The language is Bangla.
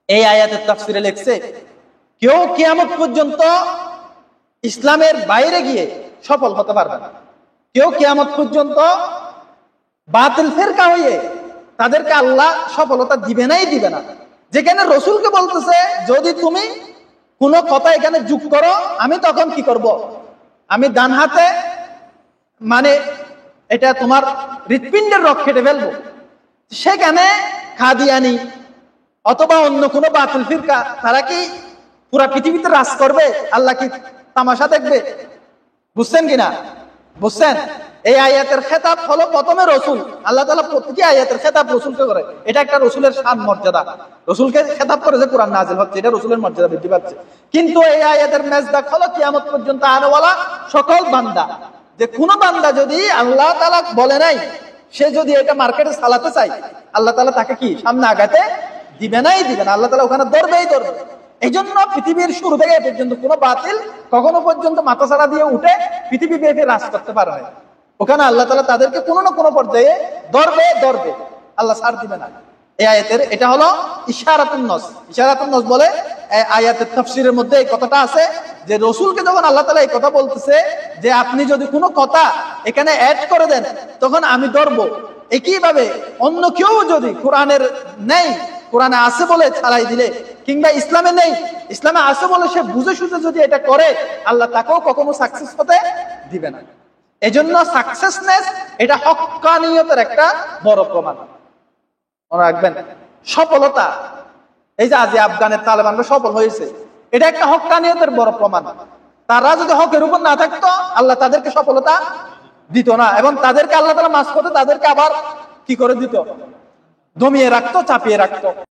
এই আয়াতের তাফসিরে লেখছে, কেউ কিয়ামত পর্যন্ত ইসলামের বাইরে গিয়ে সফল হতে পারবে না। কেউ কিয়ামত পর্যন্ত বাতিল ফেরকা হয়ে তাদেরকে আল্লাহ সফলতা দিবে না। যেখানে রসুলকে বলতেছে, যদি তুমি কোনো কথা এখানে যোগ করো, আমি তখন কি করব? আমি ডান হাতে মানে এটা তোমার হৃৎপিণ্ডের রক কেটে ফেলবো। সেখানে কাদিয়ানি অথবা অন্য কোনো বাতিল ফিরকা তারা কি পুরা পৃথিবীতে রাজ করবে? আল্লাহ কি তামাশা দেখবে? বুঝছেন কিনা? বুঝছেন? এই আয়াতের খেতাব হলো প্রথমে রসুল। আল্লাহ তাআলা প্রত্যেকটি আয়াতের খেতাব রসুলকে করে। এটা একটা রসুলের শান মর্যাদা। রসুলকে খেতাব করে যে কোরআন নাযিল হচ্ছে, এটা রসুলের মর্যাদা বৃদ্ধি পাচ্ছে। কিন্তু এই আয়াতের মেজদাক হলো কিয়ামত পর্যন্ত আনেওয়ালা সকল বান্দা। যে কোন বান্দা যদি আল্লাহ তাআলা বলে নাই, সে যদি এটা মার্কেটে চালাতে চায়, আল্লাহ তাআলা তাকে কি সামনে আগাতে দিবে না। আল্লাহ তাআলা ওখানে ধরবে। এই জন্য পৃথিবীর শুরু থেকে এ পর্যন্ত কোন বাতিল কখনো পর্যন্ত মাথাছাড়া দিয়ে উঠে পৃথিবী ব্যাপী রাজ করতে পারে না। ওখানে আল্লাহ তাআলা তাদেরকে কোনো না কোনো পর্যায়ে ধরবে। আল্লাহ ছাড় দিবে না। এই আয়াতের এটা হলো ইশারাতুন নস বলে আয়াতের তাফসীরের মধ্যে এই কথাটা আছে যে রসুলকে যখন আল্লাহ তাআলা এই কথা বলতেছে যে আপনি যদি কোনো কথা এখানে অ্যাড করে দেন তখন আমি ধরবো। একইভাবে অন্য কেউ যদি কোরআনের নেই, কোরআনে আছে বলে ছাড়াই দিলে, কিংবা ইসলামে নেই, ইসলামে আছে বলে সে বুঝে সুঝে যদি এটা করে, আল্লাহ তাকেও কখনো সাকসেস হতে দিবে না। এজন্য সাকসেসনেস এটা হক্কানিয়তের একটা বড় প্রমাণ। মনে রাখবেন, সফলতা, এই যে আজ আফগানের তালেবানরা সফল হয়েছে, এটা একটা হক্কানিয়তের বড় প্রমাণ। তারা যদি হকের উপর না থাকতো, আল্লাহ তাদেরকে সফলতা দিত না, এবং তাদেরকে আল্লাহ তাআলা মাঝপথে তাদেরকে আবার কি করে দিত? দমিয়ে রাখতো, চাপিয়ে রাখতো।